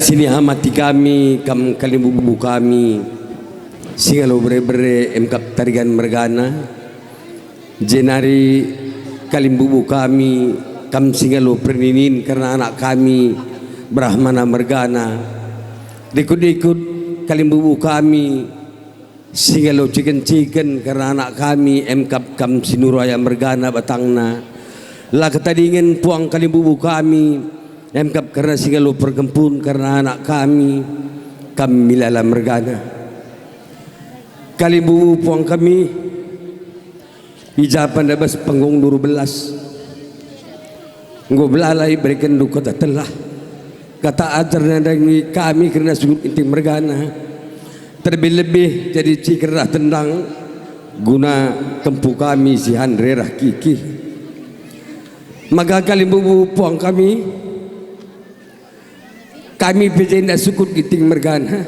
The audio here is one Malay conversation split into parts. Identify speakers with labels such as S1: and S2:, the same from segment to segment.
S1: sini amati kami kam kalimbubu kami singalo bere-bere emkap tarigan mergana jenari kalimbubu kami kam singalo perninin karena anak kami Brahmana mergana dikut-ikut kalimbubu kami singalo chicken karena anak kami emkap kam sinuraya mergana batangna lah ketadingin puang kalimbubu kami emkap karena singalo perkempun karena anak kami milala mergana kalimbubu puang kami ijapan dabas panggung 12 nggo belalai berikan duka telah kata ajarnya dari kami karena sungguh inti mergana terlebih jadi cikerah tendang guna kempu kami si handrerah kiki maka kalimbubu puang kami berjenda sukut giting mergana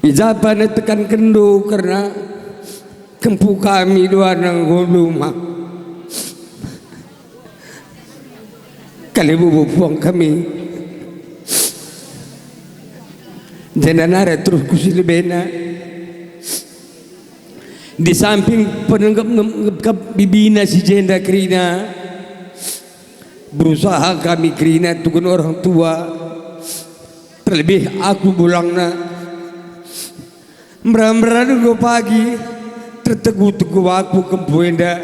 S1: ijapan tekan kendo karena kempu kami dua nang guluma kalimbubu puang kami jenanara terus kusilibena di samping penenggap bibina si jenda krina berusaha kami krina tukun orang tua terlebih aku bulangna meram-meram go pagi tertegu-tegu aku kempuenda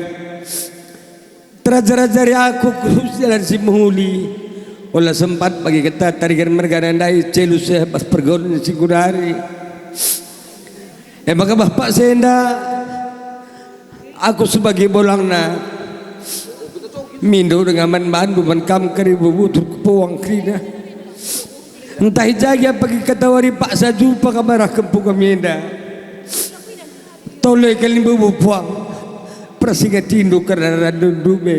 S1: terajar-ajari aku kurus jalan si menghuli olah sempat pagi kita tarikan mergana ndai celu saya pas pergaulan si kudari maka bapak senda aku sebagai bolangna mindo dengan mandu mankam karibu butur kepuang krina entah jaga pagi katawari pak saju pak kamarah kempu kamienda tole kalimbubu puang persinga tindu karena radun dube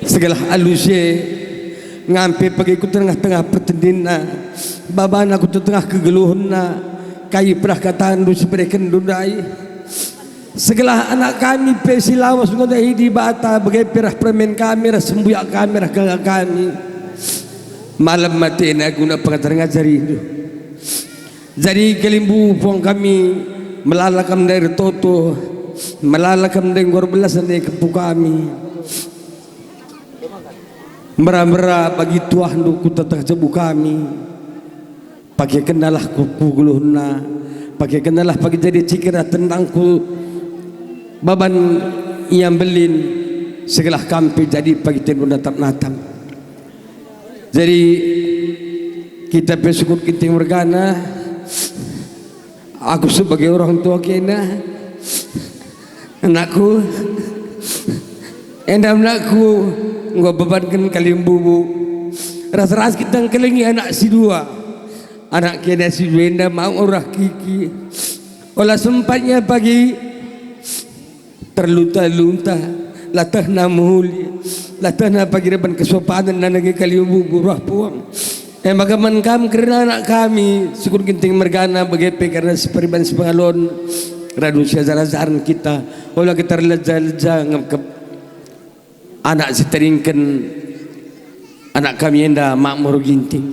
S1: segala halusnya ngampe pagi ku tengah-tengah pertendina babana ku tengah kegeluhna kayu perah katandu seperekan dudai segala anak kami pesi lawas ngodahi di bata bagai perah permen kami sembuyak kami kakak kami malam mati na guna pengajar ngajari itu jadi kelimbu puang kami melalakam dari toto melalakam dari gorbelasan dari kempu kami merah-merah bagi tuah duku tetap cebu kami pakai kenalah kuku guluhna pakai kenalah pagi jadi cikirah tentangku baban yang belin segala kampi jadi pagi tenun natap-natap jadi kita bersyukur kita mergana aku sebagai orang tua kena anakku endam anakku nggak bebankan kalimbubu ras-ras kita kelingi anak si dua anak kena si Wenda mau orang kiki olah sempatnya pagi terlunta-lunta latah namuli latah na pagi depan kesopanan na nagi kalimbubu burah puang maka mankam karena anak kami syukur ginting mergana begepe karena seperiban sepengalon radun syazar-zaran kita olah kita leja-leja ngekep anak siteringkan anak kami enda makmur ginting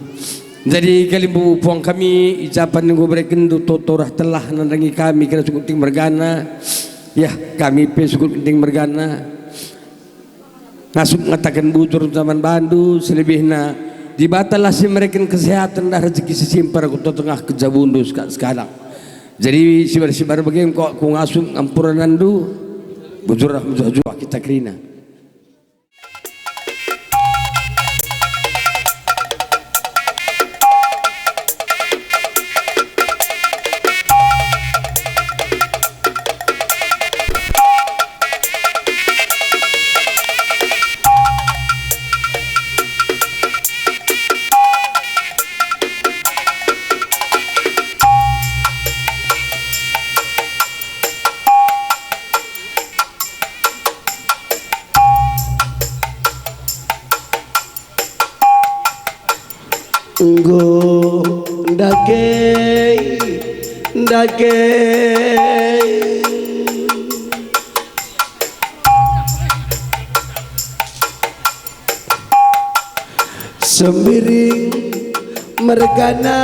S1: jadi kalimbubu puang kami ijapan yang berikan tutorah telah nandangi kami kena syukur ginting mergana ya kami syukur ginting mergana ngasuk ngatakan bujur zaman bandu selebihnya dibatalah si mereka kesehatan dah rezeki sesimpar aku tengah kejabundu sekarang jadi sibar-sibar bagaimana kok aku ngasuk ampuran nandu bujur rahmah kita kerina
S2: Nggo ndake sembiring mergana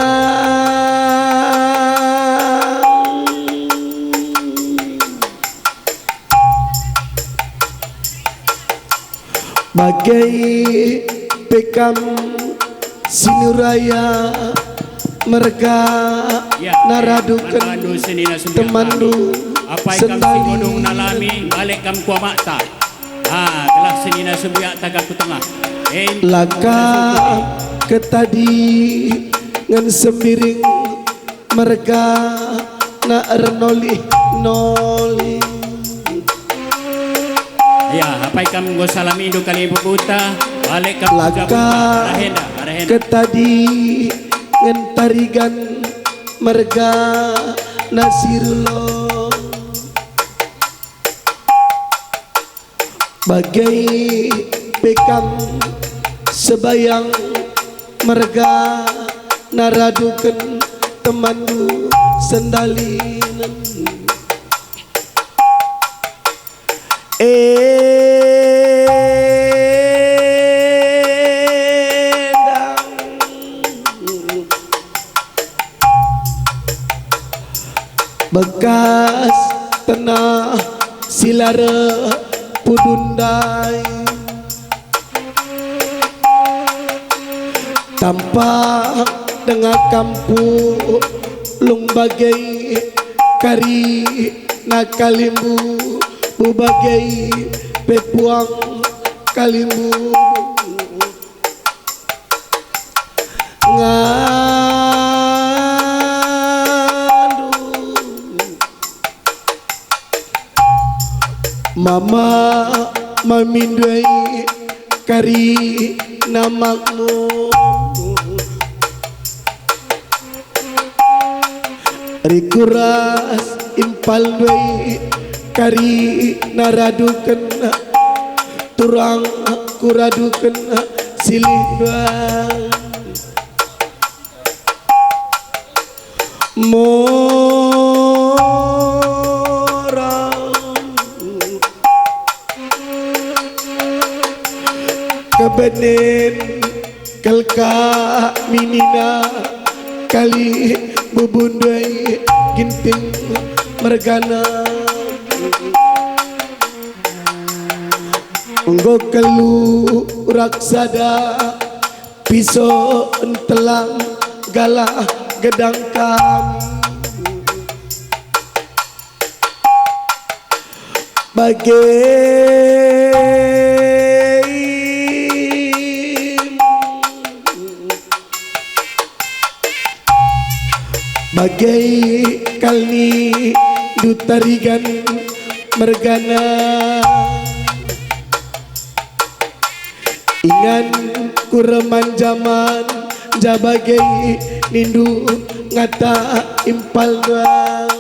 S2: bagai pekam sinuraya merga naradukan temandu sendali
S3: nalami balik kam kuamata kelas senina sebuyak tagak ku tengah
S2: laka ketadi ngan sembiring merga na ernoli noli
S3: ya apa kam go salami do kali bubuta balik kam
S2: laka ketadi ngan tarigan merga nasirullah bagai pekam sebayang merga naradukan temandu sendalinan bekas tanah silara pudundai tampak dengan kampung lung bagai kari nakalimbu bubagai pepuang kalimbu mama mamindai kari namakmu rikuras impal doi kari naradukan turang kuradukan silih doang kebenin kelka minina kali bubundai ginting mergana nggo kelu raksada pisau entelang galah gedang kami bagai kali dutarigan mergana ingan kureman zaman jabagai nindu ngata impal doang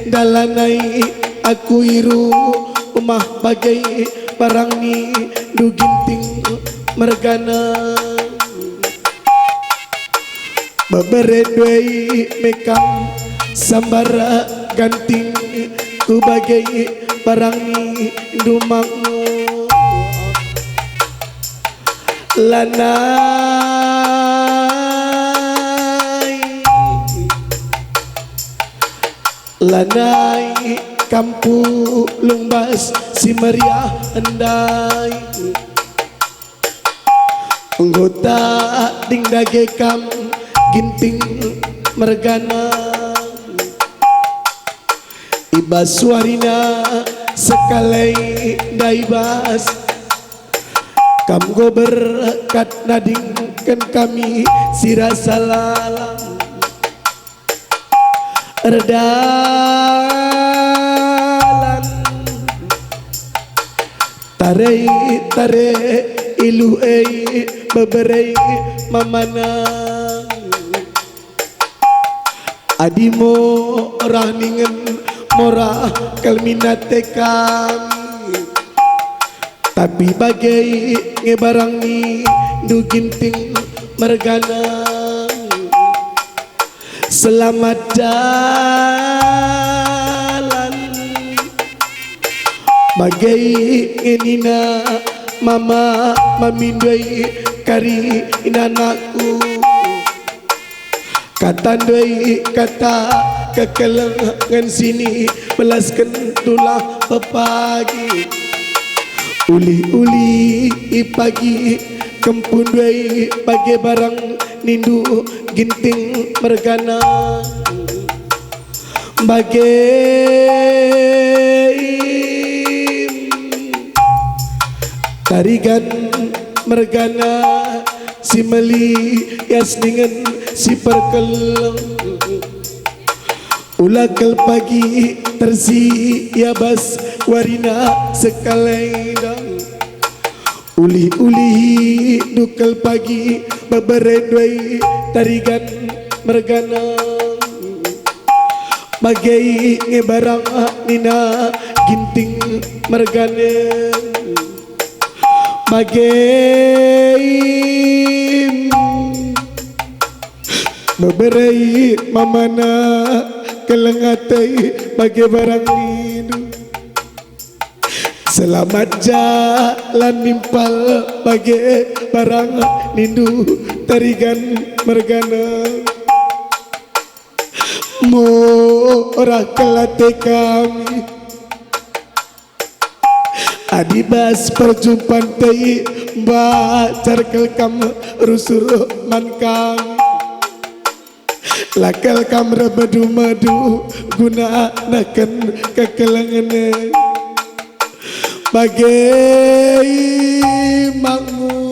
S2: dalanai aku iru umah bagai barang ni du ginting mergana beberedwei mekam sambara ganting ku bagai barang ni dumangmu lanai kampu lumbas si meriah endai anggota ding dagekam ginting mergana ibas suarina sekali daibas kam go berkat nadingkan kami sirasalalam erdalan tare tare ilu beberei mamanang adimo orah ningen morah kalminate kami tapi bagai ngebarang ni du ginting mergana selamat jalan bagai ngenina mama mamindai kari inanakku katandai kata kekelengan sini belaskan tulah pepagi uli-uli pagi kempun dai bagai barang nindu ginting mergana bagai tarigan mergana si meli yas dengan si perkeleng ulakal pagi tersi yabas warina sekalaidang uli-uli dukal pagi beberendoi tarigan mergana bagai ngebarang nina ginting mergana bagai beberai mamana kelengatai bagai barang nidu selamat jalan nimpal bagai barang nindu tarigan mergana murah kelate kami adibas perjumpaan tei bacar kelkam rusur man kami lakal kam madu guna nakan kekelangan bagai makmu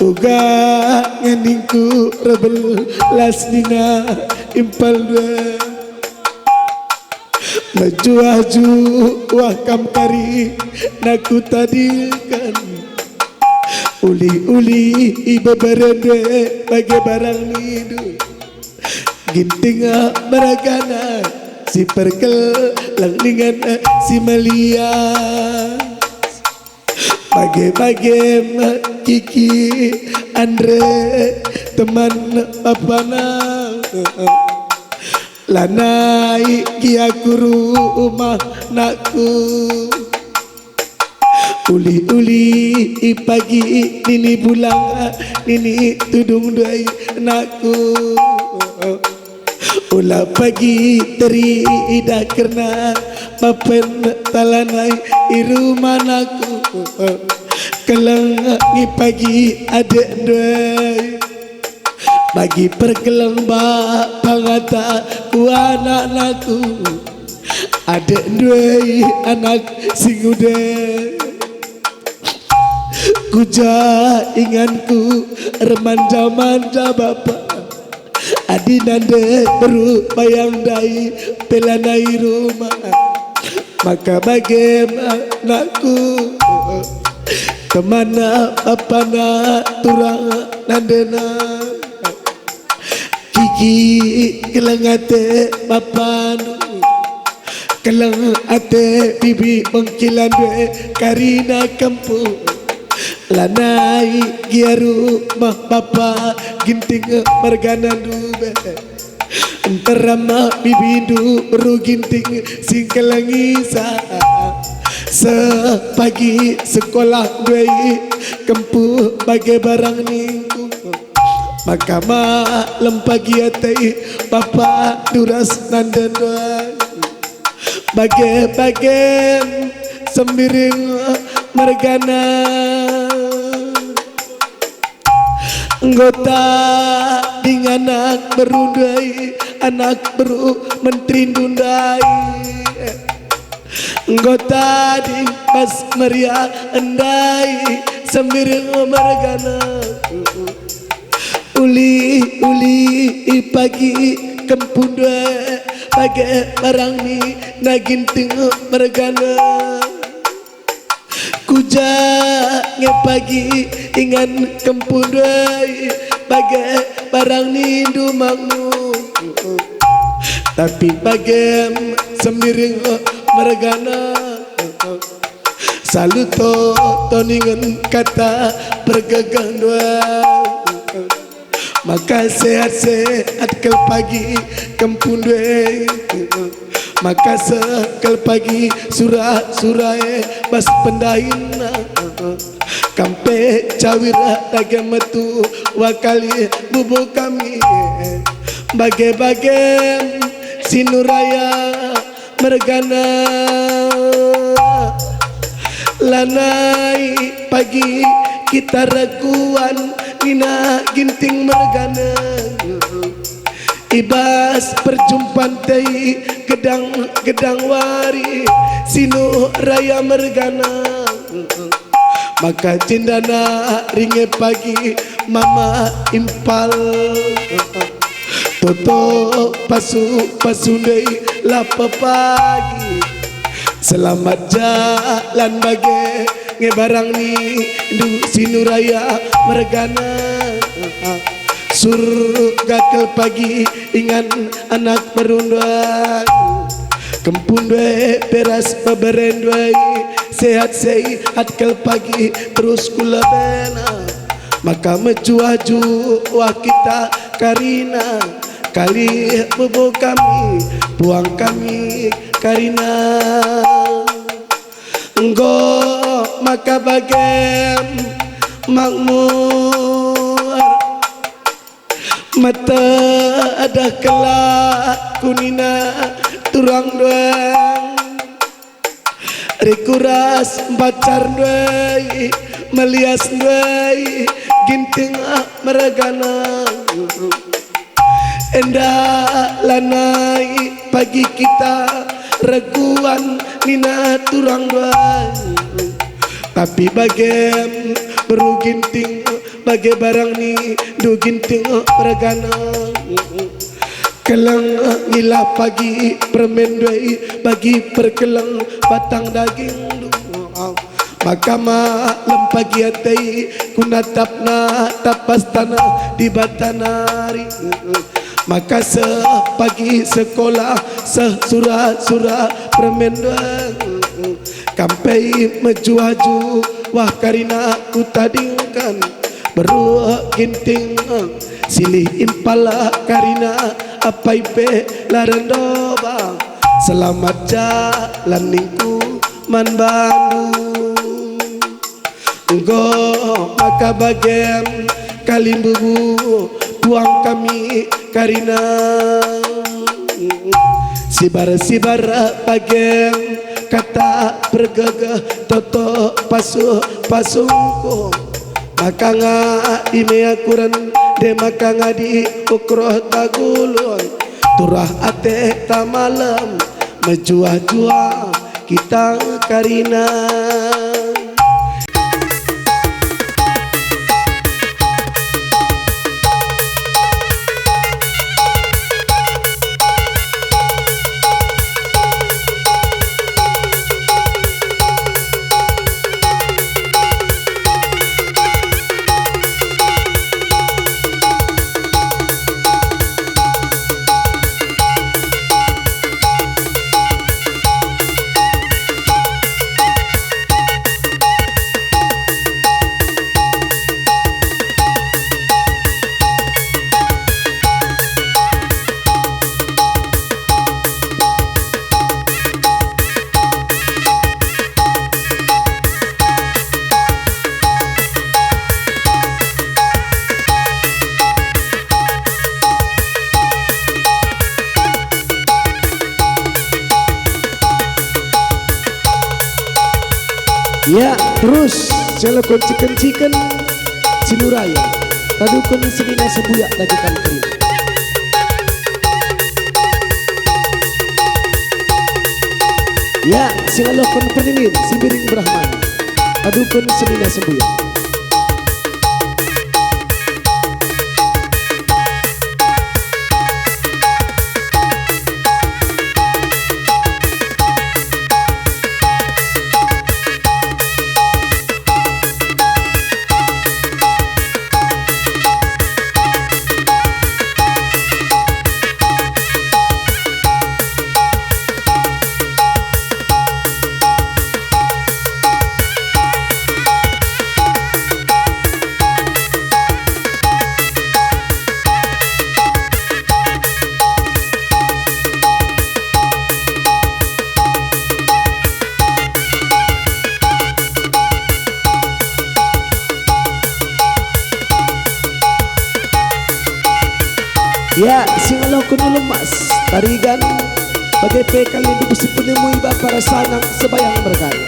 S2: uga ngeningku rebel lasdina impal dua majuaju wah kam kari naku tadikan uli-uli iba berende bagai barang nidu gintinga beragana si perkel langlingan si melia bagai-bagai Kiki Andre teman apana lanai kiaku rumah nakku uli-uli pagi nini pulang nini tudung dai nakku ulah pagi teri ida kerna mapen talanai irumah nakku kelang pagi adek dai bagi perkelang ba pangata ku anak nakku adek dai anak singude kuja inganku remanja-manja bapa adi nande beru bayang dai pelanai rumah maka bagaimanakku kemana apana turang nandena kiki kelengate bapanu keleng ate bibi mengkilan dwe karina kampung lanai giaru mah papa ginting mergana dube enterama bibindu beru ginting singkelangisa sepagi sekolah dwei kempu bagai barang minggu maka malam pagi atai papa duras nanda doa bagai-bagai sembiring mergana anggota dengan anak berundai anak beru menteri dundai anggota di pas meriah endai sembiring mergana uli pagi kempun dua bagai barang ni nagin tengok mergana kuja pagi ingan kempun dua bagai barang ni dumangmu tapi bagai semiring mergana saluto toningan kata pergagang dua maka sehat-sehat kel pagi kempun dua maka sekal pagi surah-surah bas pendaina kampe cawira daga metu wakali bubu kami bagai-bagai sinuraya mergana lanai pagi kita raguan nina ginting mergana ibas perjumpaan tei gedang wari sinu raya mergana maka cindana ringe pagi mama impal toto pasu dei lapa pagi selamat jalan bagi ngebarang ni du sinu raya mergana surga kel pagi ingan anak merundai kempun dwe peras peberen dwe sehat sehat kel pagi terus kula bena maka mecuaju wah kita karina kali bobo kami puang kami karina enggo maka bagian makmur mata ada kelak kunina turang doang rikuras pacar doang melias doang ginting meragana endah lanai pagi kita raguan nina turang doang tapi bagian baru ginting bagai barang ni do ginting pergana kelang nila pagi permen doi bagi perkelang batang daging maka malam pagi atai kunatapna tapas tanah di batanari maka sepagi sekolah sesurat-surat permen doi kampai mejuaju wah karina ku tadingkan beruak ginting silih impala karina apa ipe larendoba selamat jalan ningku man Bandung enggo maka bagian kalimbubu buang kami karina sibar bagian kata pergagah toto pasungko maka nga di meakuran de maka nga di ukroh tagulon turah ate ta malam mejuah-juah kita karina ya terus saya kencikan sinuraya tadukun sedina sebuyak lagi kan kering ya singalokon penilin sibiring Brahman tadukun sedina sebuyak Ya, singalau ko nulumas tarigan bagai pekal yang dibusi mu iba para sanang sebayang berkali.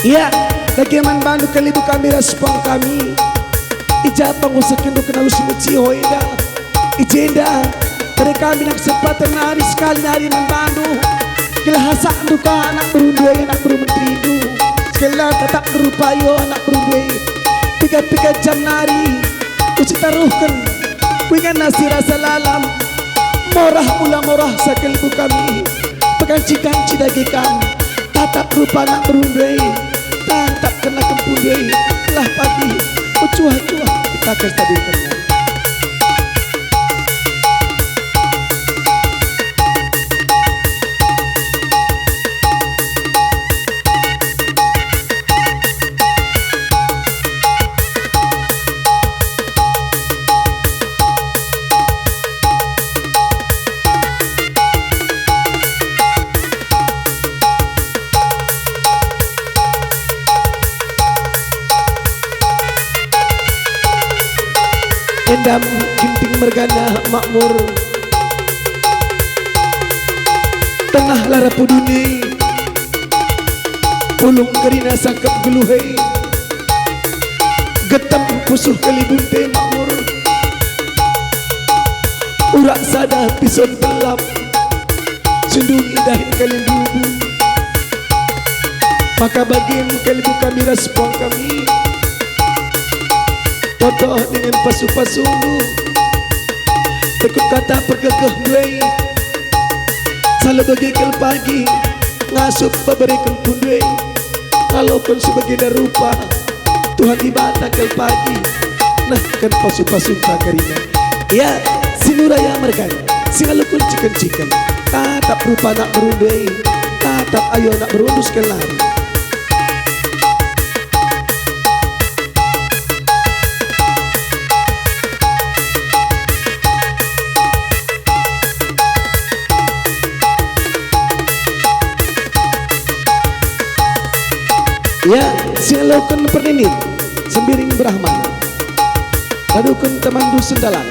S2: Ya, bagaimana bandu kalibu kami respon kami. Ija pangusakin do kenal sumuci hoida. Ijenda, mereka kami nak kesempatan nari sekali nari membandu. Kila hasak duka anak berundui anak berumentidu. Sekala katak berupayo anak berundui. 3 jam nari, uci taruhkan. Kuingan nasi rasa lalam. Morah mula morah sakalibu kami. Pekanci-kanci dagi kami. Tatap rupa anak berundui. Tatap kena kempundui. Telah pagi, ucuah-cuah kita kestabilkan. endam ginting mergana makmur tengah lara puduni ulung gerina sangkep geluhei getam pusuh kalibunte makmur urak sada pison belap sundung indahin kalimbubu maka bagian kalibu kami respon kami totoh dengan pasu-pasu tekuk kata pergegeh duai salah bagaikan pagi ngasup memberikan pundai kalau pun sebagai rupa Tuhan ibadah kel pagi nah kan pasu-pasu takarina ya sinuraya mereka singalu kunci-kuncikan tatap rupa nak berundai tatap ayo nak berundus kelari ya silakan pernenin sembiring Brahmana ladukan teman dusun dalam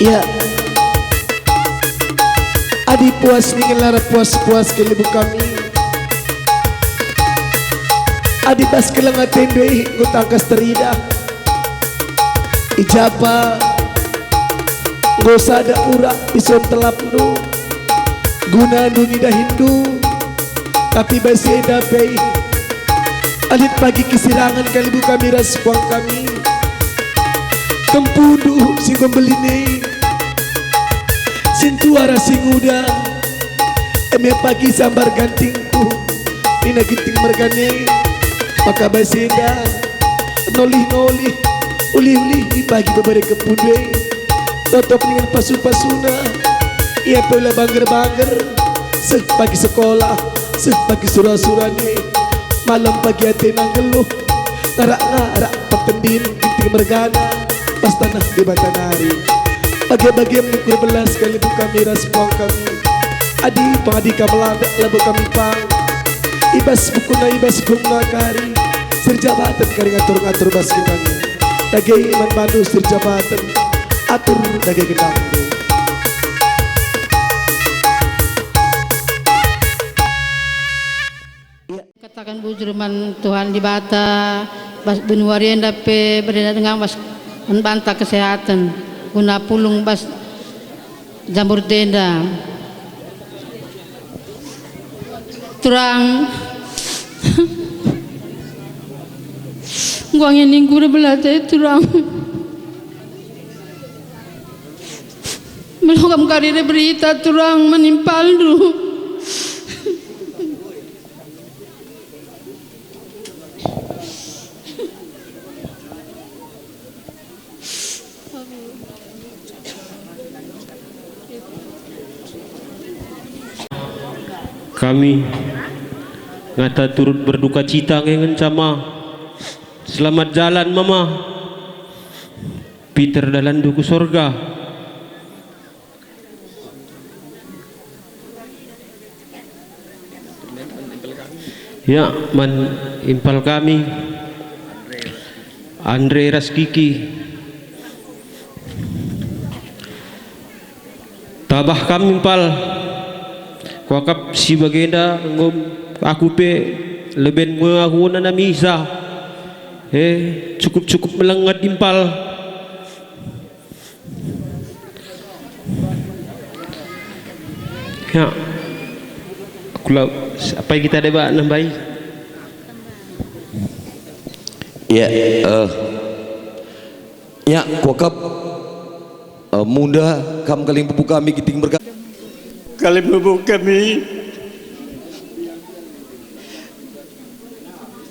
S2: Ya, adi puas nih lara puas-puas ke ibu kami. Adi bas kelengat tendwe ngutangkas terida. Ijapa ngosa ada urak ison telap nu guna nuni dah Hindu tapi basi eda pei. Alit pagi kesirangan kali ibu kami raspuang kami. Kempudu sing pembeline sintuara sing uda eme pagi sambar gantingku nina ginting mergane maka basenda nolih-nolih ulih-ulih di pagi beberapa kepundwe totop dengan pasu-pasuna ia pula bangger-bangger seh pagi sekolah seh pagi surah-surane malam pagi hati nanggeluh ngarak-ngarak pertendin ginting mergana pas tanah di Batanari bagi-bagi mengukur belas kali buka miras puang kami adi pengadika melanda labu kami pang ibas bukuna ibas bunga kari serjabatan kari ngatur-ngatur bas kenang daging iman mandu serjabatan atur daging kenang
S4: katakan bujurman Tuhan di Bata bas benuarian dape berada dengan bas membantah kesehatan guna pulung bas jambur tenda terang guangnya ninggu na belate terang melokam karir berita terang menimpal dulu
S5: kami ngata turut berduka cita ngengen sama selamat jalan mama Peter dalam duku sorga ya man impal kami Andre Raskiki tabah kami impal wakap si bagenda ngom aku pe leben aku na namisa cukup melengat impal ya aku lah apa yang kita ada nambahi
S6: ya ya wakap muda kam kaling bubu kami giting berkat
S3: Kali bubuk kami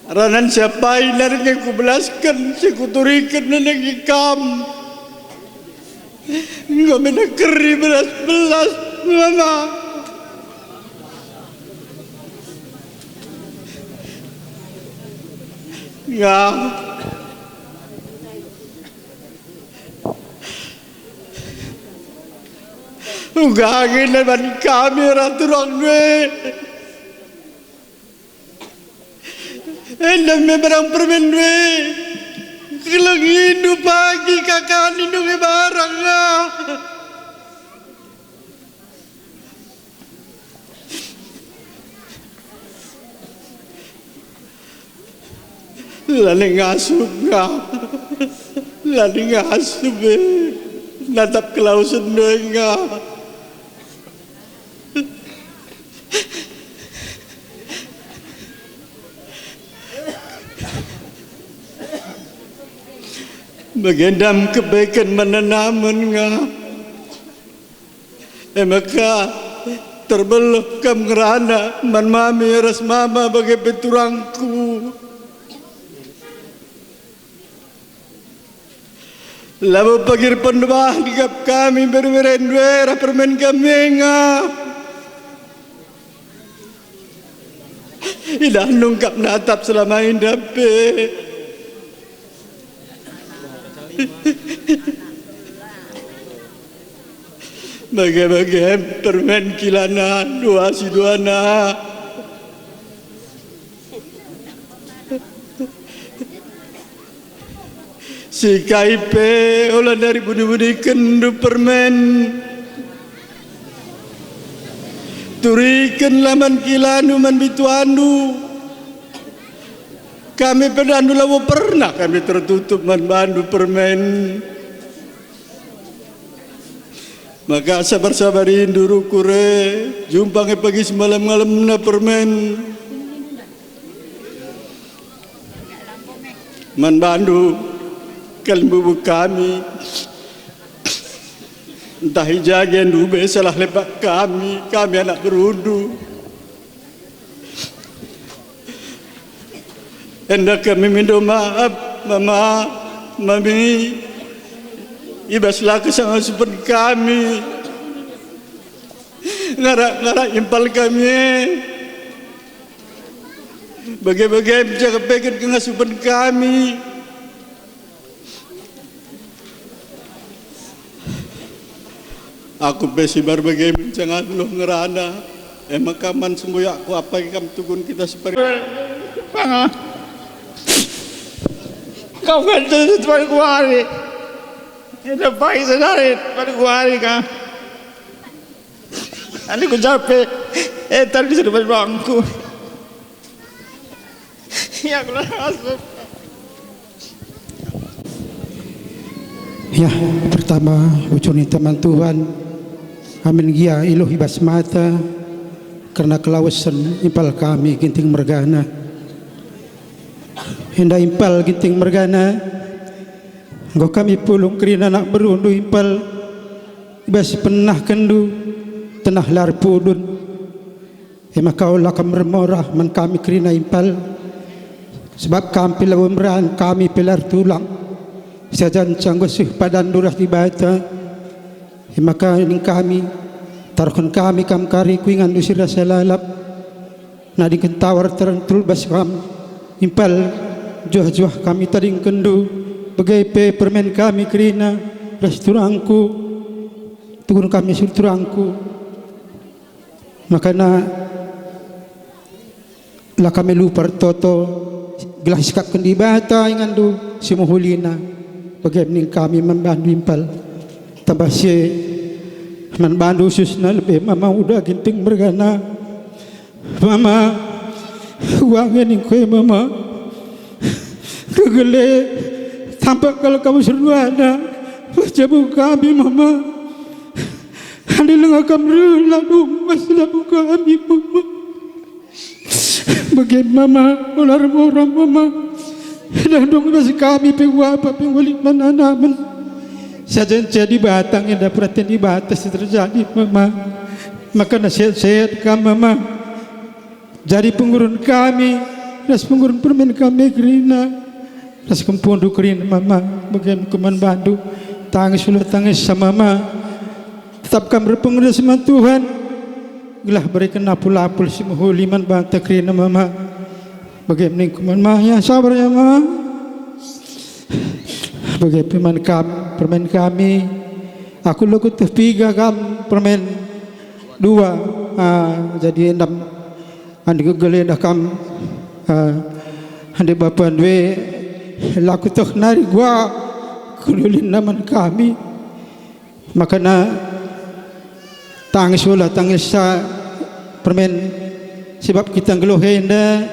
S3: ranan siapa inar yang kubelaskan sikuturikan na nagikam nga menakeri belas-belas mama nga ugangin naman kami raturang nwe endang may barang permen nwe kilang hindu pagi kakanin nung barang nga laling asub nga laling asub natap kelausan nwe nga Bagendam kebaikan menanaman nga maka terbeluh kam ngerana man mami ras mama bagai beturangku lalu pagir pendebah digap kami bermerendwera permen kami nga idah nungkap natap selama indape bagai-bagai permen kilana dua si dua na si kaipe olah dari budi-budi kendu permen turikan laman kilanu man bituanu kami pedandu lawo pernah kami tertutup man bandu permen maka sabar-sabar induru kure jumpa ke pagi semalam-malam na permen man bandu kalbu kami entah hijagen dube salah lepak kami anak berundu hendak kami minta maaf mama mami ibaslah kesama seperti kami ngarak impal kami bagai-bagai jaga pekat kengasupan kami aku besibar bagai mencangan lu ngerana emang kaman semboya aku apa yang kamu tukun kita seperti
S7: Bang, kau kan terus pada kuari, itu baik sedari pada kuari kan. Ani ku capek, tadi sudah berbangku. Ya aku langsung.
S8: Ya, pertama ucuni teman Tuhan, amin gia iluh ibas mata karena kelawasan impal kami ginting mergana. Hendak impal ginting mergana, engkau kami pulung kerina nak berundu impal ibas penah kendu tenah lar pudun. Ema kau lakam remorah man kami kerina impal sebab kami pelawamran kami pelar tulang. Sajan canggusuh padan durah di bata maka ning kami tarkon kami kam kari kuingan usir rasa lalap na di kentawar terentul bas kam impal juah-juah kami taring kendu bagai pe permen kami kerina resturangku turun kami surturangku makana la kami lupar toto gelah sikap kendi bata ingandu simuhulina bagaimana kami membantu impal tambah si membantu susna lebih mama udah ginting bergana mama uangnya ni kue mama kegele tampak kalau kamu seru ada jabu kami mama andi lengah kamu lalu masih buka kami mama bagaimana orang mama dan dong masih kami pewapa pewali mana namen saja jadi batang yang dapat di batas terjadi mama maka nasihat kami mama jadi pengurun kami ras pengurun permen kami kerina ras kempundu kerina mama bagaimana kuman bandu tangis ulah tangis sama mama tetap kami berpengurun sama Tuhan gelah berikan apul-apul si muhuliman banta kerina mama bagaimana kuman mah ya sabar ya mama bagaimana permen kami aku laku tertiga kam permen dua jadi 6 andi gegele dah kam andi bapa dua laku tok nari gua kululin naman kami makana tangis ulah tangis sa permen sebab kita ngeluhin dah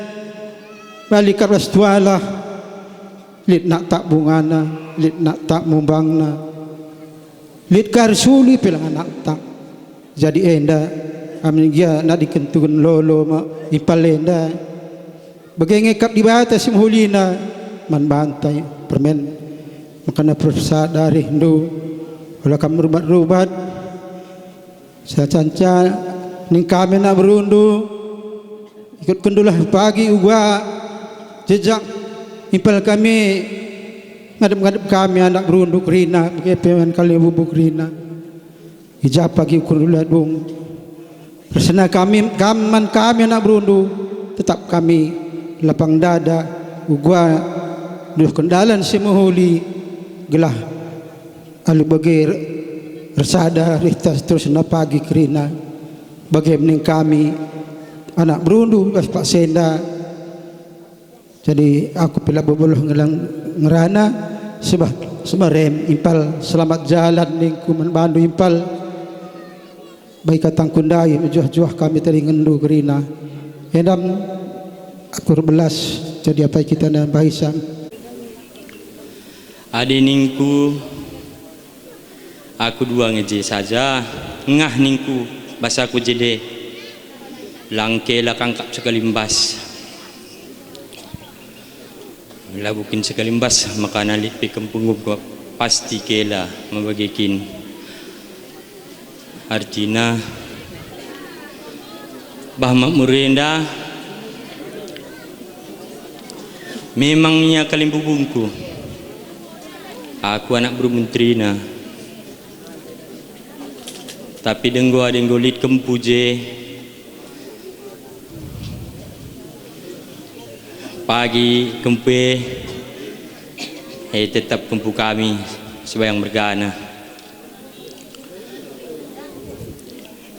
S8: balik ke restualah lit nak tak bungana lit nak tak mumbangna lit karsuli pelang anak tak jadi enda amin dia nak dikentun lolo ma ipalenda bagai ngekap di batas simhulina man bantai permen makana persa dari hindu olah kamu rubat-rubat saya canca ning kami nak berundu ikut kendulah pagi uga jejak impal kami ngadep-ngadep kami anak berunduk rina kepeman kali bubuk rina hijab pagi kurula dong resena kami kaman kami anak berundu tetap kami lapang dada ugwa duh kendalan semuhuli gelah alu bagi resada ritas terus na pagi kerina bagaimana kami anak berundu Pak Senda jadi aku pila boboloh ngelang ngerana semarem impal selamat jalan ningku manbandu impal baik katang kundai juah-juah kami tadi ngendu gerina endam aku belas jadi apa kita na bahisang
S9: ade ningku aku dua ngeje saja ngah ningku bahasa aku jede langke lah kangkap sekalimbas lah bukin sekalimbas makanan lipi kempung gua pasti kela membagikin artina bah makmurenda memangnya kalimbubungku aku anak bermenterina tapi denggo lit kempuje pagi kempe tetap kempu kami sebayang mergana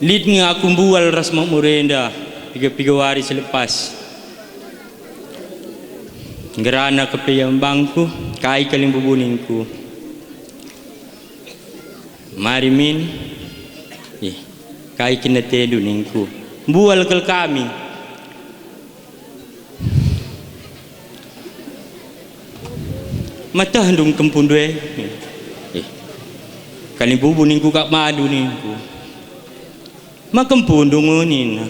S9: lid nga aku bual ras makmurenda 3 hari selepas gerana kepeyang bangku kai kaling bubuningku marimin kai kinatedu ningku bual kel kami mata handung kempun due kaling bubuningku kak madu ningku makempun dungunin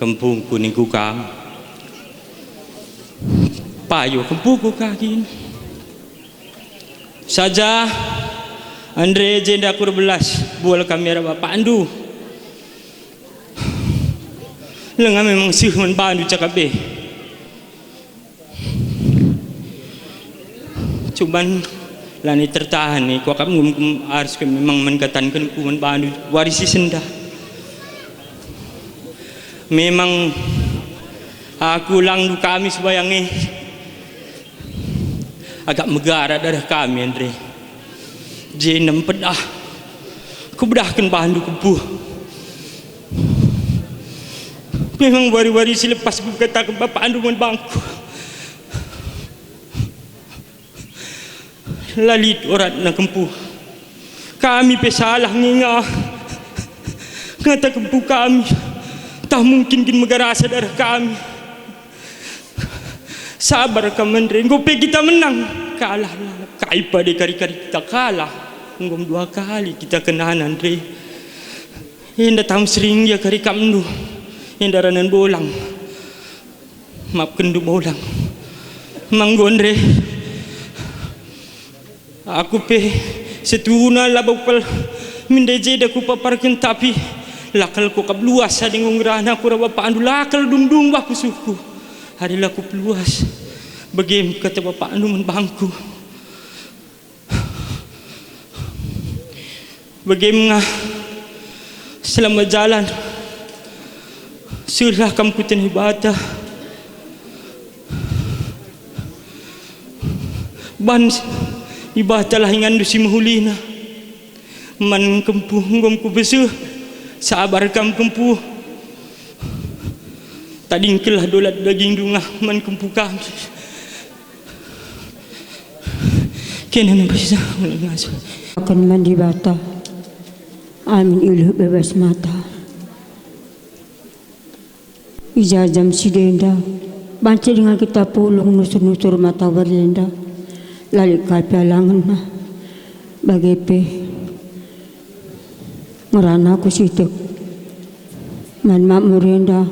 S9: kempungku ningku kang payo kempuku kakin saja Andre jenda kur belas bual kamera bapak andu lenga memang sihuman bandu cakabe cuman lani tertahan nih kau kamu harus memang menkatan kuman bandu warisi senda memang aku langdu kami sebayangnya agak megara darah kami Andre jenam pedah kubedahkan bandu kebuh memang wari-wari selepas berkata ke bapak andu man bangku lalit orang nak kempuh kami pesalah nginga ngata kempuh kami tak mungkin kin megarasa darah kami sabar kamandre ngope kita menang kalah kaipa de kari-kari kita kalah ngom 2 kali kita kenahan Andre inda tam sering ya kari kamdu inda ranan bolang maaf kendu bolang manggondre aku pe setuna labau mindeje da ku paparken tapi lakal ko kabluas sa dingong rana ku rawa paandu lakal dungdung ba kusuku hari laku peluas bagim kata bapak anu man bangku bagim nga selama jalan sulah kam kutin ibada ban ibadah lah hingan si mahulina man kempuh ngom ku besuh sabar kam kempuh tadingkelah dolat daging dungah man kempuh kami kena bisa mengas
S10: akan mandi bata amin iluh bebas mata ijazam sidenda banci dengan kita pulung nusur-nusur mata berlenda lalik kalpi alangan mah bagepe ngerana aku situ man mak merenda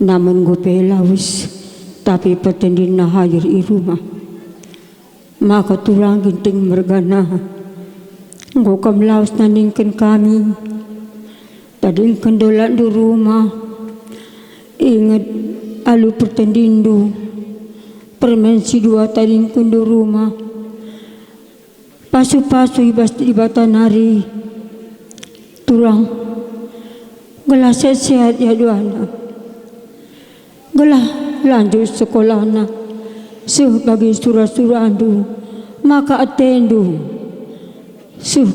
S10: namun gope lawis tapi petendin na hadir i rumah maka tulang ginting mergana ngokam laos nandingkan kami tadingkan dolat di rumah ingat alu pertendindu permensi 2 tading kundu rumah pasu-pasu ibatan hari turang gelas sehat ya duana gelah lanjut sekolah na bagi surah-surah andu maka atendu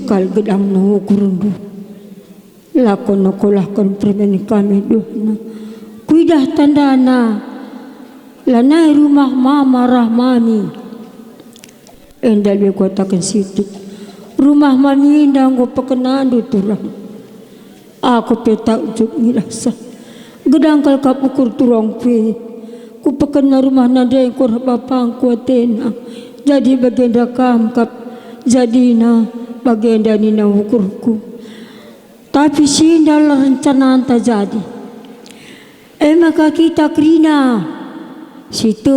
S10: kal gedang no kurundu lakon nokolahkan permen kami duana kuidah tandana lanai rumah mama rahmani Endal be kotakan situ. Rumah mami indah go pekenandu turang. Aku peta ujuk ngirasa. Gedangkal kapukur turang pe. Ku pekena rumah nanda yang kur bapang kuatena. Jadi bagenda kamkap. Jadina bagenda nina ukurku. Tapi sindal rencana anta jadi. Maka kita krina. Situ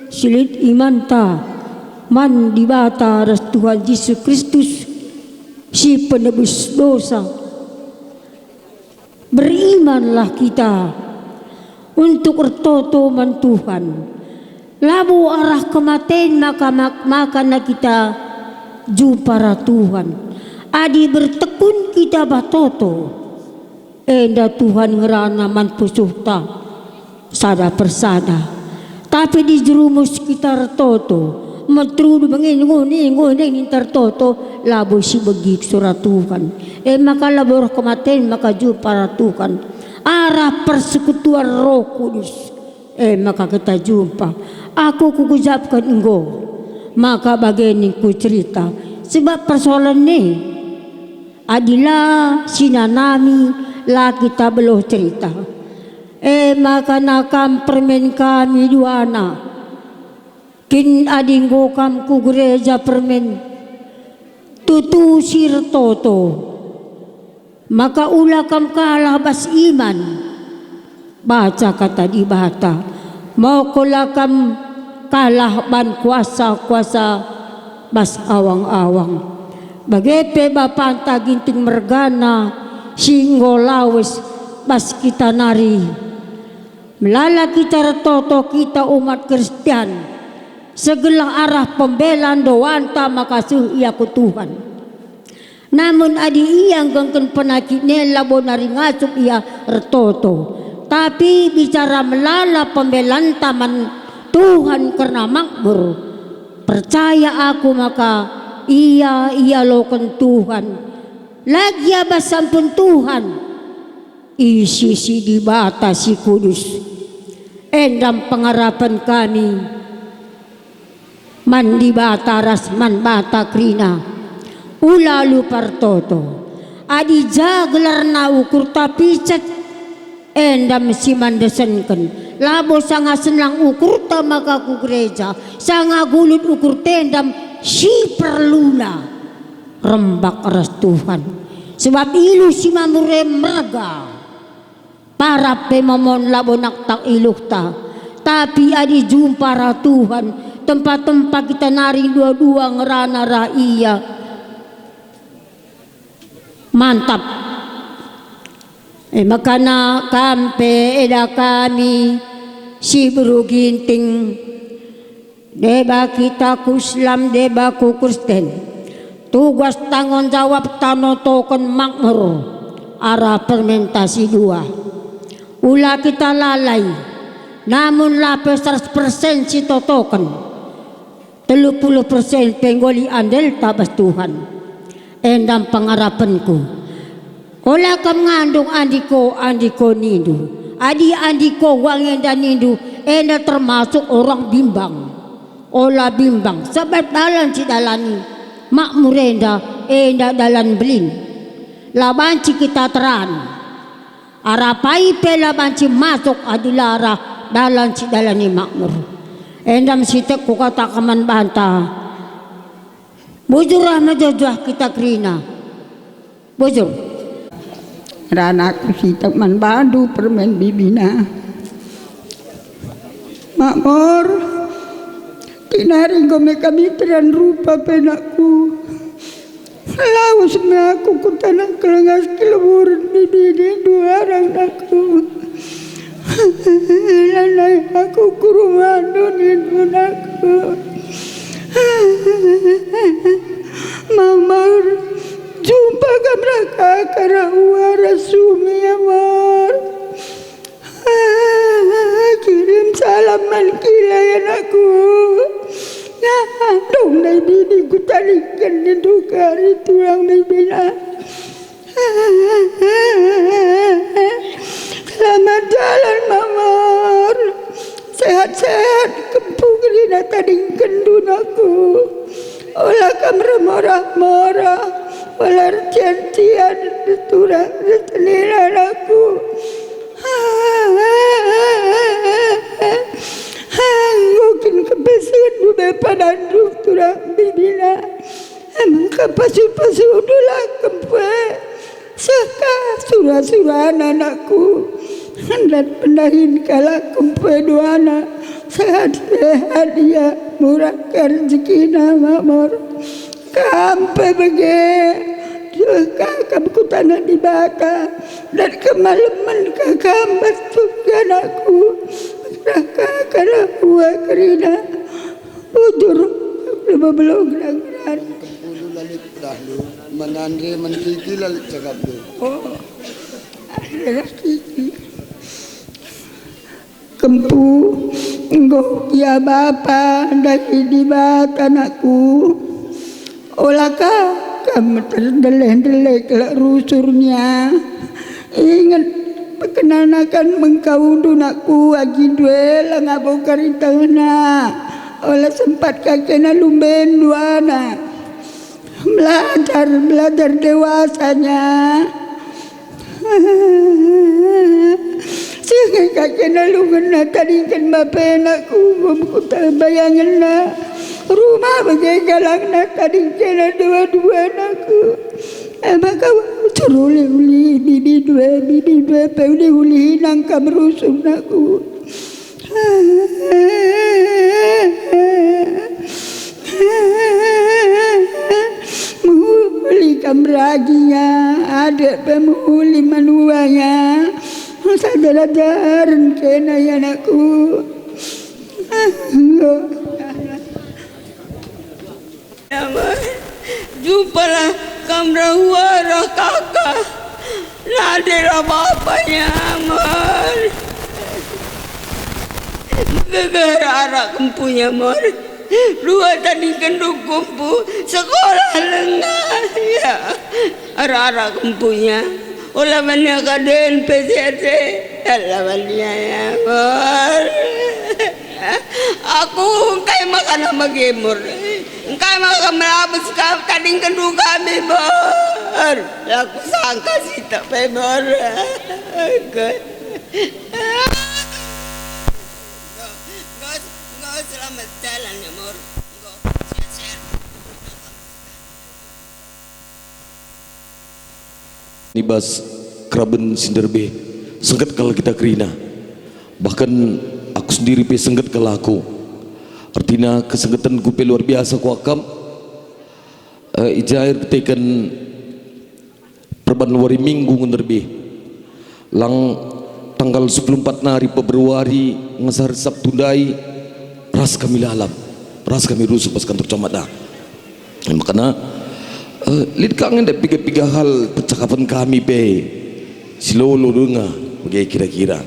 S10: silit iman ta. Man di bata ras Tuhan Yesus Kristus si penebus dosa. Berimanlah kita untuk ertoto man Tuhan. Labu arah kematian maka kita jumpa Tuhan. Adi bertekun kita batoto. Enda Tuhan ngerana man pusuhta sada persada. Tapi di jerumus kita ertoto. Matrudo bangin nguning tertoto labo si begik surat Tuhan. Maka labor kematen maka jumpa Tuhan. Arah persekutuan Roh Kudus. Maka kita jumpa. Aku kukujapkan engkau. Maka bagian ku cerita. Sebab persoalan ni adilah sinanami lah kita belum cerita. Maka nakam permen kami duana. Kin adinggo kam ku gereja permen tutu sir toto maka ula kam kalah bas iman baca kata di bata mau kula kam kalah ban kuasa bas awang-awang bagepe bapanta ginting mergana singgo lawes bas kita nari melala kita retoto kita umat Kristen segala arah pembelaan doanta makasuh ia ku Tuhan. Namun adi iyang gangken penakitnya labo nari ngasup ia retoto. Tapi bicara melala pembelaan taman Tuhan karena makmur. Percaya aku maka ia lokan Tuhan. Lagi abasampun Tuhan. Isi di bata si kudus. Endam pengharapan kami. Mandi bata rasman bata krina ulalu partoto adi jaglar na ukur tapi cet endam si mandesenken labo sanga senang ukur ta maka ku gereja sanga gulut ukur tendam si perluna rembak ras Tuhan sebab ilu si mamure merga para pemamon labo nak tak iluh ta tapi adi jumpa ra Tuhan tempat-tempat kita naring dua-dua ngerana raia mantap makana kampe eda kami si beruginting deba kita kuslam deba ku Kristen tugas tanggung jawab tanotoken makmur arah fermentasi dua ulah kita lalai namun lapis 100% si totoken 30% penggoli andel tabas Tuhan. Endam pangarapanku. Ola kam ngandung andiko nindu. Andiko wangen dan nindu. Enda termasuk orang bimbang. Ola bimbang. Sebab dalan si dalani. Makmur enda dalan belin. Labanci kita teran. Arapai pe labanci masuk adilara dalan si dalani makmur. Endam sitek ku kata kaman banta. Bujurah majajah kita krina. Bujur.
S11: Ranak sitek man bandu permen bibina. Makmur. Tinaring kami mitran rupa penakku. Lawas me aku ku tanah kelengas keleburan bibini dua orang aku. Lalai aku kurungan dunia aku. Mamar jumpa mereka karena uara sumi amar. Kirim salaman kilayan aku. Dong nai bibi ku talikan itu kari tulang bibina. Selamat jalan Mamar. Sehat-sehat kempung rina tading kendun aku. Olah kam remorah-morah, olah cian-cian turang setenilan aku. Mungkin kebesan bebepan anduk turang bibina. Emang kapasu-pasu udah kempe. Saka surah-surah anakku. Hendak pendahin kala kempe duana. Sehat-sehat dia murahkan rezeki nama mor. Kampe bege. Kakak ku tanah di baka. Dan kemalaman kakak masuk anakku. Kakak buah kerina. Ujur. Belum gerak-gerak.
S3: Dahulu menandri menkiki lalu cakap tu.
S11: Oh, ada kiki. Kempu, engkau ya bapa dari di bata anakku. Olahkah kamu terdeleh-deleh kelak rusurnya. Ingat perkenanakan mengkau dunakku agi duel ngabo karitana. Olah sempat kakena lumben duana. Belajar dewasanya. Sehingga kakek lalu kena tadi kan bapak anakku tak bayangin lah rumah bagai galang nak tadi kena dua-dua anakku. Emang kau suruh uli bibi dua peuli uli nangkam rusuk anakku. Muli kameraginya ada pemuli manuanya sadar jaran kena ya anakku. Jumpalah kamera kakak nadira bapaknya amor gegara arak kempunya amor. Dua tadi kenduk kumpu sekolah lengah ya arah-arah kumpunya olah mana kaden PCC olah mana ya bor aku kayak makan sama gemur kayak makan melabus tadi kenduk kami bor aku sangka sih tak bor selamat jalan ya mor.
S6: Nibas keraben sinderbe sengket kalau kita kerina. Bahkan aku sendiri pe sengket kalau aku. Artinya kesengketan ku pe luar biasa ku akam. Ijair ketekan perban wari minggu ngenderbe. Lang tanggal 24 hari Februari ngasar Sabtu dai ras kami lalam, ras kami rusuh pas kantor camat dah. Makanya lid kangen dek piga hal percakapan kami pe silolo dunga bagi kira-kira.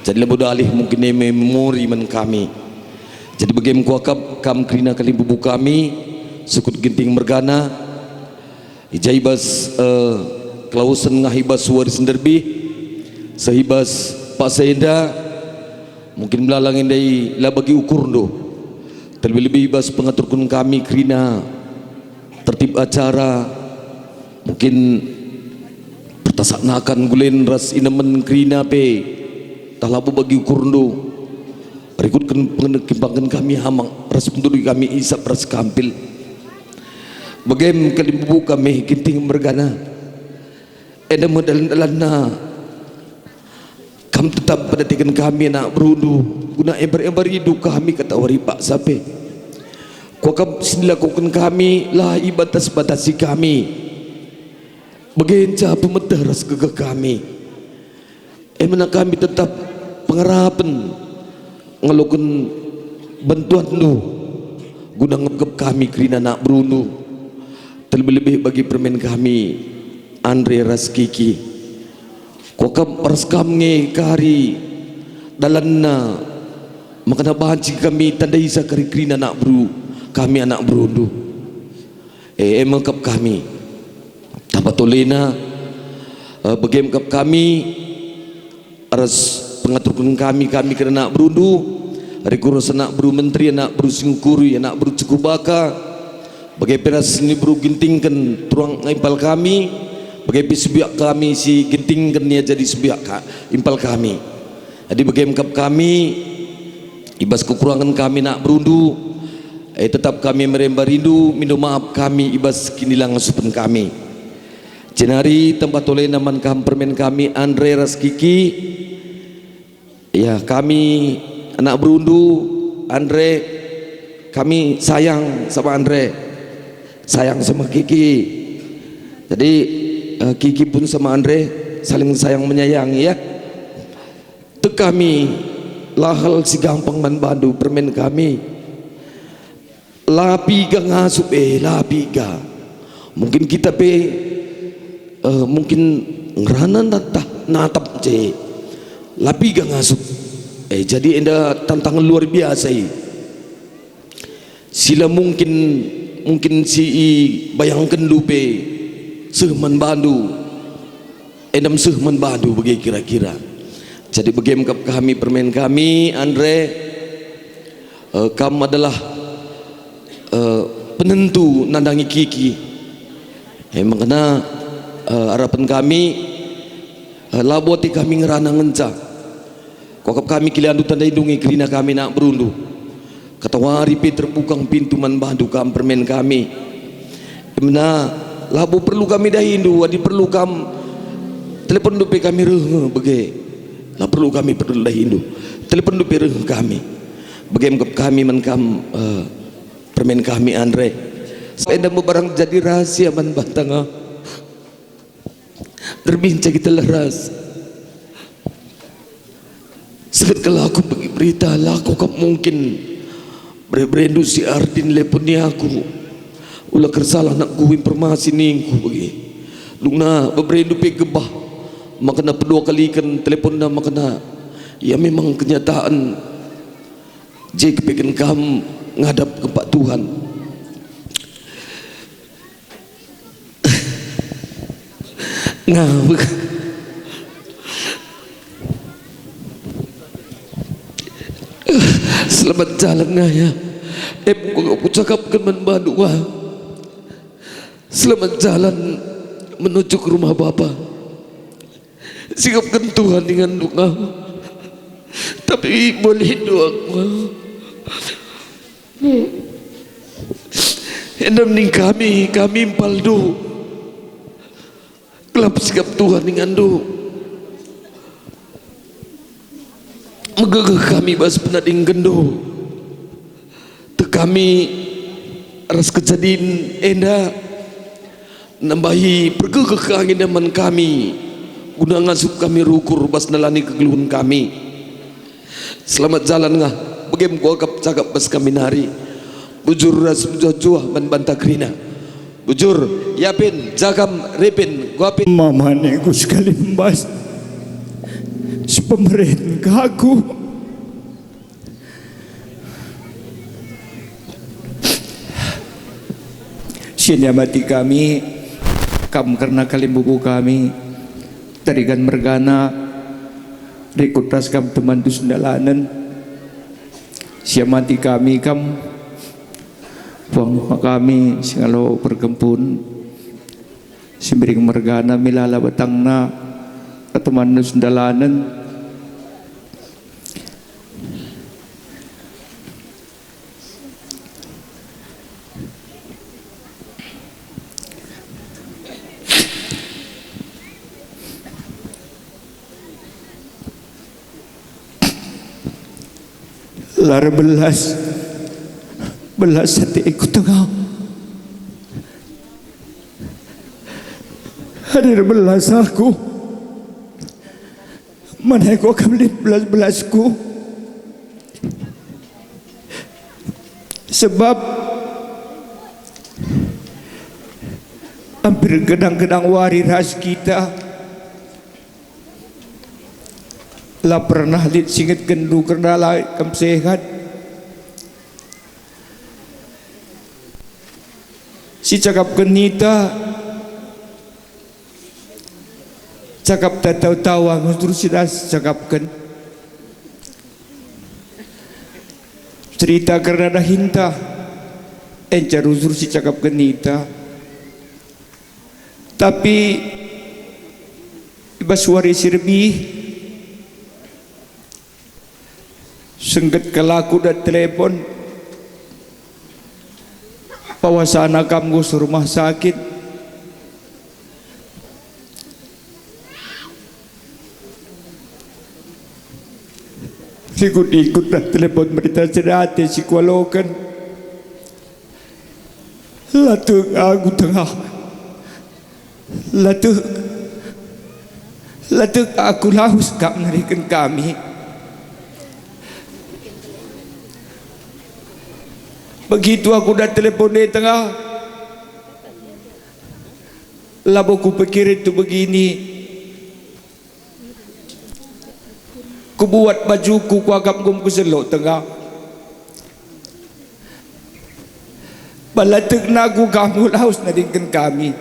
S6: Jadi lebih alih mungkin memori men kami. Jadi bagi kuakap kam kerina kali bubu kami sukut ginting mergana ijaibas klausen ngahibas waris senderbi sehibas Pak Saida mungkin belalangin dari lah bagi ukur do terlebih-lebih bas pengaturkan kami kerina tertib acara mungkin pertasaknakan gulen ras inaman kerina pe tak labu bagi ukur do berikutkan pengembangan kami hamang ras penduduk kami isap ras kampil bagaimana kalibu kami kinting mergana ada modal-modalana kami tetap pada tikan kami nak berundu guna embar-embar hidup kami kata wari pak sape kuakab sinilakukan kami lah ibatas-batasi kami bagenca pemetah ras gegah kami emana kami tetap pengharapan ngelukan bantuan tu guna ngegep kami kerina nak berundu terlebih-lebih bagi permen kami Andre Raskiki kuakab raskam nge kari dalanna makana bahanci kami tandai sakari kerina nak beru kami anak berundu mengkap kami tapatolena bagaimana kami aras pengaturkan kami kena nak berundu hari kurus nak beru menteri nak beru singkuri nak beru cekubaka bagai peras ni buru gintingkan turang impal kami, bagai sebiak kami si gintingkan dia jadi sebiak impal kami. Jadi bagai mengkap kami ibas kekurangan kami nak berundu, tetap kami merembar rindu, minta maaf kami ibas kinilang asupan kami. Jenari tempat oleh naman kam permen kami Andre Raskiki, ya kami anak berundu Andre, kami sayang sama Andre, sayang sama Kiki. Jadi Kiki pun sama Andre saling sayang menyayangi ya. Tek kami lahal si gampang man bandu permen kami. Lapiga ngasup lapiga. Mungkin kita mungkin ngeranan natap je. Lapiga ngasup. Jadi ada tantangan luar biasa sila mungkin si bayangkan lupe sehman bandu endam sehman bandu bagi kira-kira. Jadi bagi kami permen kami Andre, kamu adalah penentu nandangi Kiki. Makna harapan kami laboti kami ngerana ngenca kokap kami kilian tanda hidungi kerina kami nak berundu katawari pe terbukang pintu man bandu kam permen kami emna labu perlu kami dah hindu adi perlu kam telepon dupe kami reh bege lah perlu kami perlu dah hindu telepon dupe reh kami bege kami man kam permen kami Andre sepeda barang jadi rahasia man batanga terbincang kita leras. Sekali kalau aku bagi berita lah aku kap mungkin berendu si Ardin leponi aku ulah kersalah nak ku informasi ni ku bagi luna berendu pe gebah makna kedua kali kan telefon dah makna ya memang kenyataan jika pengen kamu ngadap ke Pak Tuhan. Nah, selamat jalan ya. Aku cakapkan membantu selamat jalan menuju ke rumah Bapa. Sikapkan Tuhan dengan doa. Tapi boleh doa. Endam ning kami impaldu. Kelap sikap Tuhan dengan do. Megegeh kami bas penading gendo. Te kami ras kejadian enda nambahi pergegeh keangidaman kami guna ngasup kami rukur bas nalani kegeluhan kami. Selamat jalan ngah begem gua kap cakap bas kami nari bujur ras bujuh man bantakrina bujur yapin jagam repin guapin
S3: mama nego sekali mbas si pemerintah aku sianya mati kami kam karena kali buku kami tarikan mergana rekrutas kam teman tu sendalanan sianya mati kami kam buang kami singalo berkempun simbring mergana milala batangna keteman nusdalanan lara belas hati ikut tengah hadir belas aku mana aku akan beli belas-belasku sebab hampir gedang-gedang wari ras kita lah pernah lit singet gendu kerana lah kam sehat si cakap genita cakap tak tahu-tahu terus sidas cakapkan cerita kerana dah hinta
S7: encar uzur si cakap kenita. Tapi iba suari sirbi sengket kalaku dan telepon pawasana kamu ke rumah sakit. Ikut-ikut dah telepon berita sedati si kualokan. Latuk aku tengah. Latuk aku lahus kak menarikan kami. Begitu aku dah telepon dia tengah, lalu aku pikir itu begini, ku buat bajuku ku agak gum ku selok tengah. Balatek na aku kamu lahus nadingkan kami.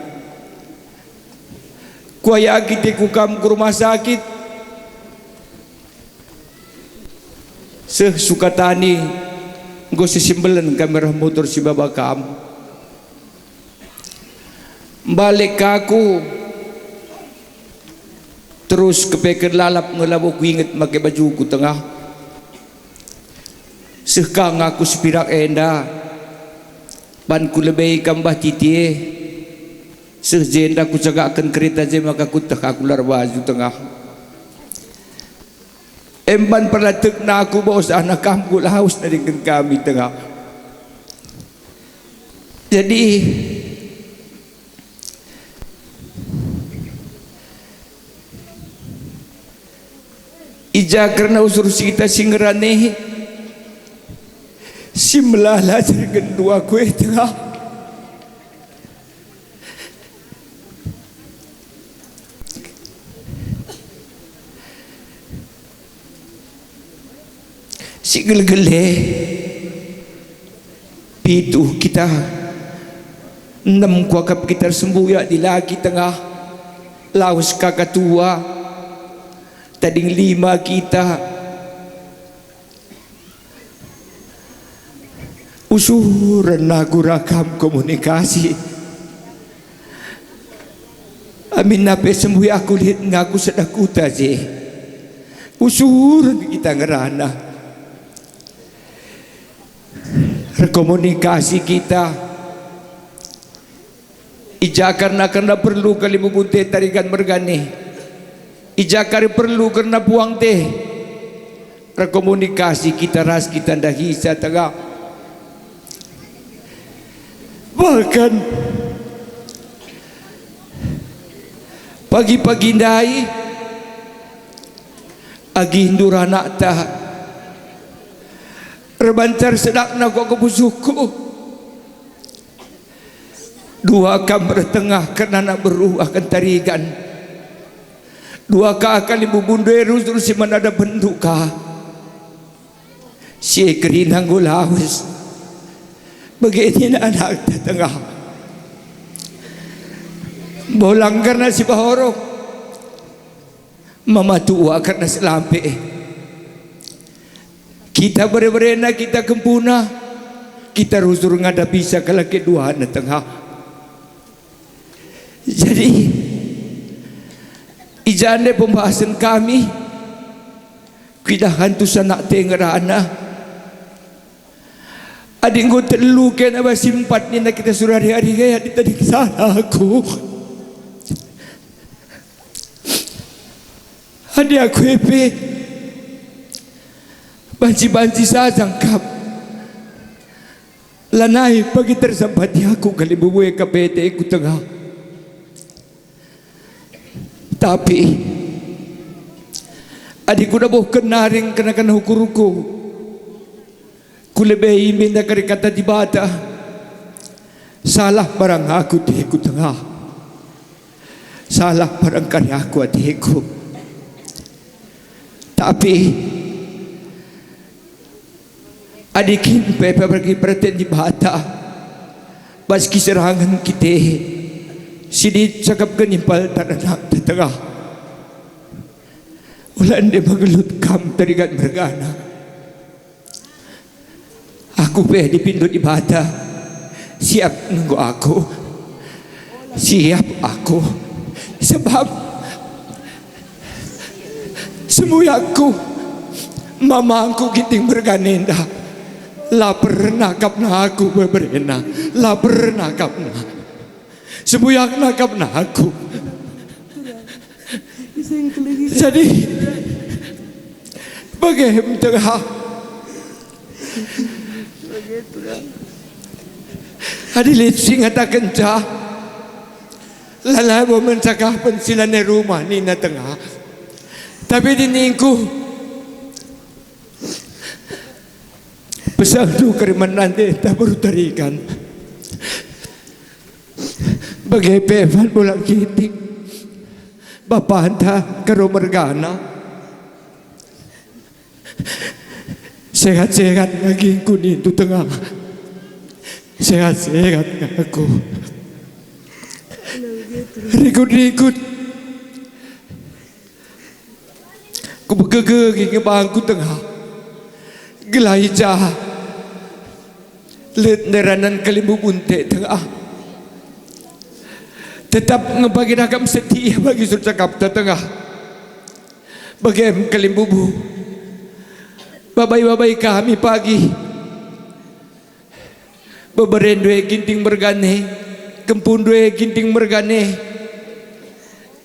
S7: Ku ayah kita ku kamu ke rumah sakit. Sesukatani go sisimbelan kamera motor si baba kamu. Balik ke aku, terus kepekan lalap ngelabo ku inget make baju ku tengah. Sekang aku sepirak enda, ban ku lebih kambah titie. Sejenda ku cagakan kereta je maka ku tak aku lar baju tengah. Emban perlatek na aku bawa anak kamu laus dari kami tengah. Jadi ija karena usur kita singgerane si melala dengan dua kue tengah. Si gele-gele pitu kita 6 kuakap kita sembuya di lagi tengah laus kakak tua tading 5 kita usuran aku rakam komunikasi amin nape sembuya aku lihat ngaku sedakuta je usuran kita ngerana komunikasi kita ija karena perlu kali bubunte tarikan mergane ija kari perlu karena buang teh komunikasi kita ras kita dah hisa tengah bahkan pagi-pagi ndai agi indurana tah rebancar sedak na kok kebusuku 2 kamar tengah kena nak beruh akan tarikan 2 kali bubunderu terus si mana ada bentuk kah si kerinang gulawis begini anak tengah bolang karena si bahorok mama tua karena selampe kita berena kita kempuna kita rusur ngada bisa kalau kedua anak tengah. Jadi ijane pembahasan kami kita hantu sanak tengerana ading go telu kena basimpat ni nak kita surah hari-hari gaya di tadi salah aku adik aku epe banci-banci sajang kap lanai pagi tersempati aku kali bubuhe kapete ku tengah tapi adikku dah boh kenaring kena hukuruku ku lebih minta kari kata di bata salah barang aku adikku tengah salah barang kari aku adikku tapi adikin pepe pergi perhatian di bata baski serangan kita sidi cakap kenimpal tanah di tengah ulan dia mengelut kam terikat bergana aku di pintu di bata siap nunggu aku. Siap aku. Sebab sembuyaku mamaku giting berganenda. La pernah kapna aku beberena. La pernah kapna. Sembuyak nakapna aku. Jadi bagaimana tengah hadilit singata kencah lalai mencakah pensilan rumah ni na tengah. Tapi diningku pesan tu keriman nanti tak baru tarikan bagai pevan bola kiting bapa anta karo mergana sehat-sehat lagi kuning tu tengah sehat-sehat aku rikut-rikut ku begege ke bangku tengah gelai jah let neranan kalimbu bunte tengah tetap ngebagi nakam setia bagi surcakap tengah bagi kalimbubu babai-babai kami pagi beberendue ginting mergane kempundue ginting mergane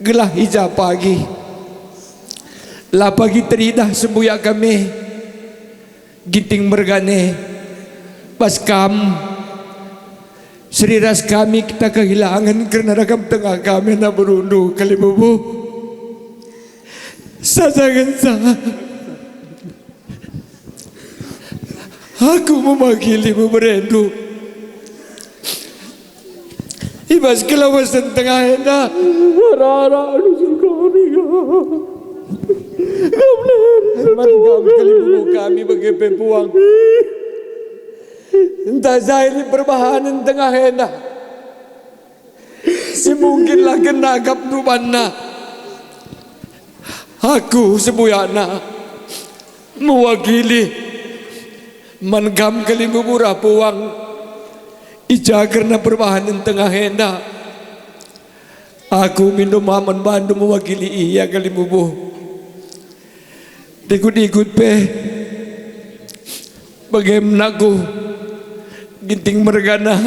S7: gelah hijau pagi lah pagi teridah sembuyak kami ginting mergane pas Sri ras kami kita kehilangan kerana rakam tengah kami nak berunduh kali bubu sajangan sah aku memakili berendu ibas kelawasan tengah hendak warara anusul kami Mantap kali bubu kami bagi pepuang entah Zairi berbahanan tengah hendak si mungkinlah kena agap nubana aku sebuyana mewakili mangam kali bubura puang ija karena berbahanan tengah hendak aku minum aman bandu mewakili iya kali bubu ikut-ikut pe bagaimana aku ginting mergana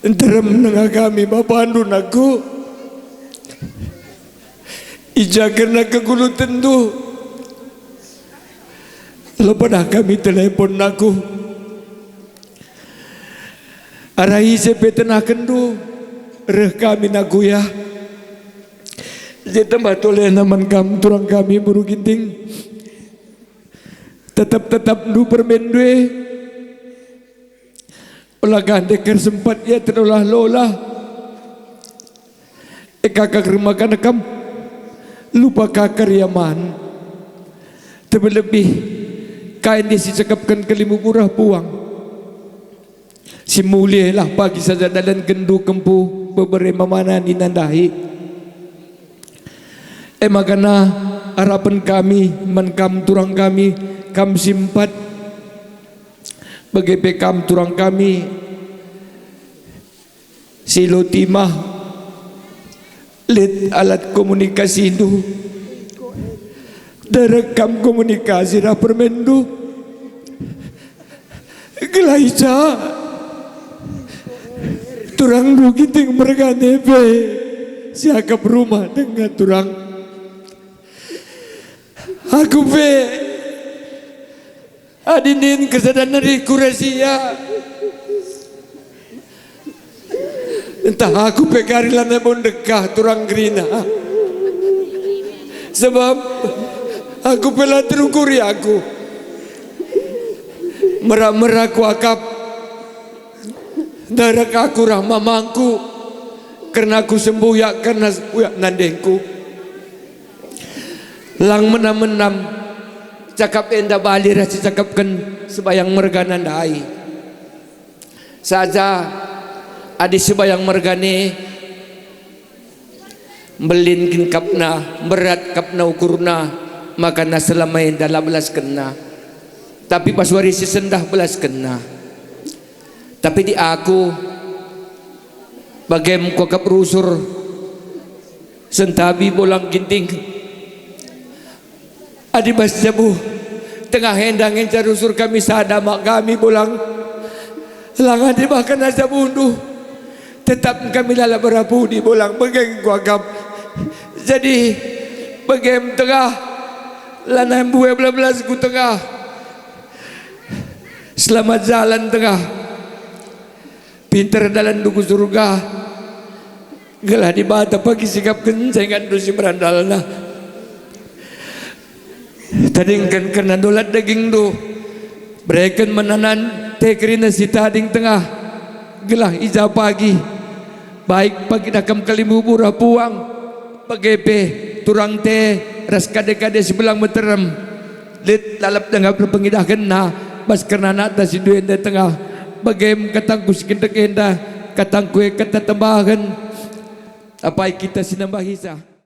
S7: antara menengah kami bapandu aku ija karena kegulu tentu lepas kami telepon aku arahi sepetenah kendu reh kami naku ya jadi tempat oleh naman kami turang kami buru ginting tetap du permendue olah gandeker sempat ya terolah lola kakak remakan kam lupa kakar yaman terlebih kain dia si cakapkan kelimu murah puang si mulia lah pagi saja dalam gendu kempu beberapa mana ninandahi makana harapan kami menkam turang kami kam simpat bagi pekam turang kami silo timah let alat komunikasi itu direkam komunikasi ra permendu gelaica turang du giting mereka nepe siakap rumah dengan turang aku pe adinin kesadaran dari kurasia entah aku pe karilan pun dekah turang gerina sebab aku pela terukuri aku merah-merah ku akap darah aku rahmamangku karena aku sembuh ya karena nandengku lang menam-menam cakap enda bali rasa cakapkan sebayang mergana dai saja adi sebayang mergane melinkin kapna berat kapna ukurna makana selama enda 18 kena tapi pas warisi sendah belas kena Tapi di aku bagem ko kaprusur sentabi bolang ginting adi bas jabu tengah hendang yang carusur kami sadama kami bolang langan di bahkan aja bundu tetap kami lala berapu di bolang bageng kuagap jadi bagem tengah lanam buwe belas ku tengah selamat jalan tengah pinter dalam duku surga gelah di bata pagi sikap kencengan dusi berandalna tading kan kena dolat daging do bereken menanan tekrina si tading tengah gelah ija pagi baik pagi nakam kalimu burah puang pagepe turang te ras kade-kade sebelang meterem lit lalap dengap pengidah kena bas kerana nata si duenda tengah bagem katang kusikin tekenda katang kue kata tambahan apa kita sinambah hisa